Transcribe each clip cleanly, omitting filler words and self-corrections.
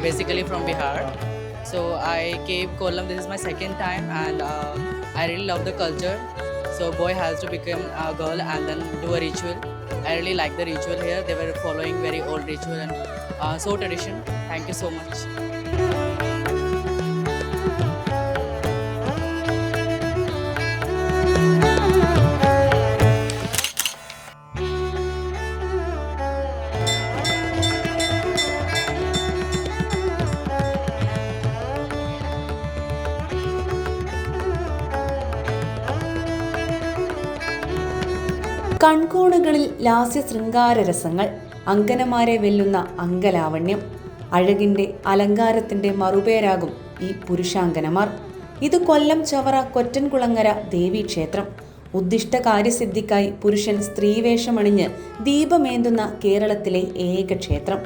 basically from Bihar. So I came Kollam. This is my second time, and I really love the culture. So boy has to become a girl and then do a ritual. I really like the ritual here. They were following very old ritual and so tradition. Thank you so much. കൺകോണുകളിൽ ലാസ്യ ശൃംഗാരരസങ്ങൾ, അങ്കനമാരെ വെല്ലുന്ന അങ്കലാവണ്യം, അഴകിൻ്റെ അലങ്കാരത്തിൻ്റെ മറുപേരാകും ഈ പുരുഷാങ്കനമാർ. ഇത് കൊല്ലം ചവറ കൊറ്റൻകുളങ്ങര ദേവീക്ഷേത്രം. ഉദ്ദിഷ്ട കാര്യസിദ്ധിക്കായി പുരുഷൻ സ്ത്രീവേഷമണിഞ്ഞ് ദീപമേന്തുന്ന കേരളത്തിലെ ഏക ക്ഷേത്രം.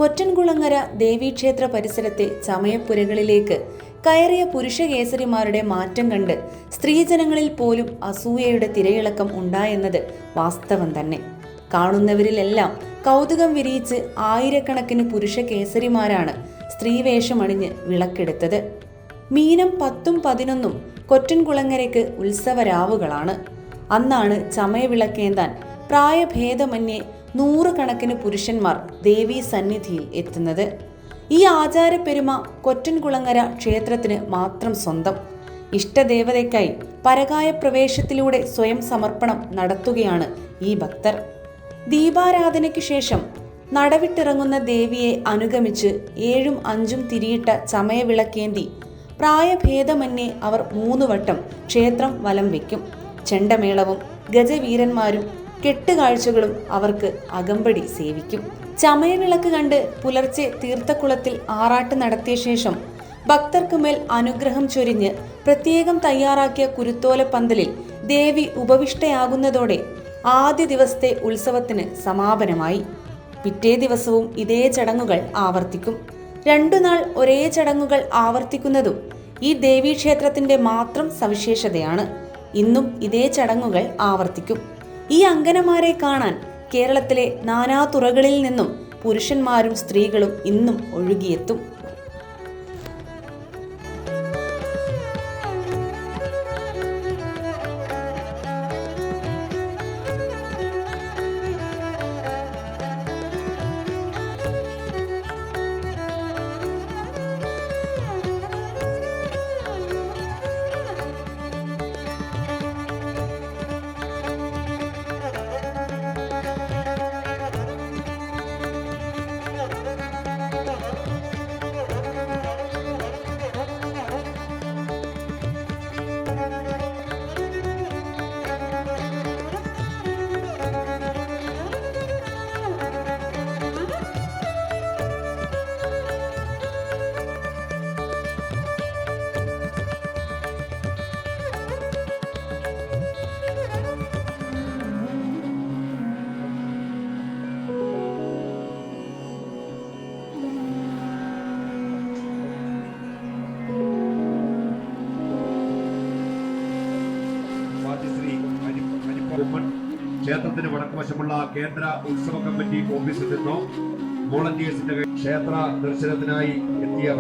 കൊറ്റൻകുളങ്ങര ദേവീക്ഷേത്ര പരിസരത്തെ ചമയപ്പുരകളിലേക്ക് കയറിയ പുരുഷകേസരിമാരുടെ മാറ്റം കണ്ട് സ്ത്രീജനങ്ങളിൽ പോലും അസൂയയുടെ തിരയിളക്കം ഉണ്ടായെന്നത് വാസ്തവം തന്നെ. കാണുന്നവരിലെല്ലാം കൗതുകം വിരിയിച്ച് ആയിരക്കണക്കിന് പുരുഷകേസരിമാരാണ് സ്ത്രീവേഷമണിഞ്ഞ് വിളക്കെടുത്തത്. മീനം 10ഉം 11ഉം കൊറ്റൻകുളങ്ങരയ്ക്ക് ഉത്സവരാവുകളാണ്. അന്നാണ് ചമയവിളക്കേന്താൻ പ്രായഭേദമന്യേ 100 കണക്കിന് പുരുഷന്മാർ ദേവീ സന്നിധിയിൽ എത്തുന്നത്. ഈ ആചാരപ്പെരുമ കൊറ്റൻകുളങ്ങര ക്ഷേത്രത്തിന് മാത്രം സ്വന്തം. ഇഷ്ടദേവതയ്ക്കായി പരകായ പ്രവേശത്തിലൂടെ സ്വയം സമർപ്പണം നടത്തുകയാണ് ഈ ഭക്തർ. ദീപാരാധനയ്ക്കു ശേഷം നടവിട്ടിറങ്ങുന്ന ദേവിയെ അനുഗമിച്ച് 7ഉം 5ഉം തിരിയിട്ട ചമയവിളക്കേന്തി പ്രായഭേദമന്യേ അവർ 3 വട്ടം ക്ഷേത്രം വലം വയ്ക്കും. ചെണ്ടമേളവും ഗജവീരന്മാരും കെട്ടുകാഴ്ചകളും അവർക്ക് അകമ്പടി സേവിക്കും. ചമയവിളക്ക് കണ്ട് പുലർച്ചെ തീർത്ഥക്കുളത്തിൽ ആറാട്ട് നടത്തിയ ശേഷം ഭക്തർക്ക് മേൽ അനുഗ്രഹം ചൊരിഞ്ഞ് പ്രത്യേകം തയ്യാറാക്കിയ കുരുത്തോല പന്തലിൽ ദേവി ഉപവിഷ്ടയാകുന്നതോടെ ആദ്യ ദിവസത്തെ ഉത്സവത്തിന് സമാപനമായി. പിറ്റേ ദിവസവും ഇതേ ചടങ്ങുകൾ ആവർത്തിക്കും. 2 നാൾ ഒരേ ചടങ്ങുകൾ ആവർത്തിക്കുന്നതും ഈ ദേവീക്ഷേത്രത്തിന്റെ മാത്രം സവിശേഷതയാണ്. ഇന്നും ഇതേ ചടങ്ങുകൾ ആവർത്തിക്കും. ഈ അങ്കനമാരെ കാണാൻ കേരളത്തിലെ നാനാതുറകളിൽ നിന്നും പുരുഷന്മാരും സ്ത്രീകളും ഇന്നും ഒഴുകിയെത്തും. ക്ഷേത്രത്തിന് വടക്കുവശമുള്ള കേന്ദ്ര ഉത്സവ കമ്മിറ്റി ഓഫീസിൽ നിന്നോ വോളണ്ടിയേഴ്സിന്റെ ക്ഷേത്ര ദർശനത്തിനായി എത്തിയ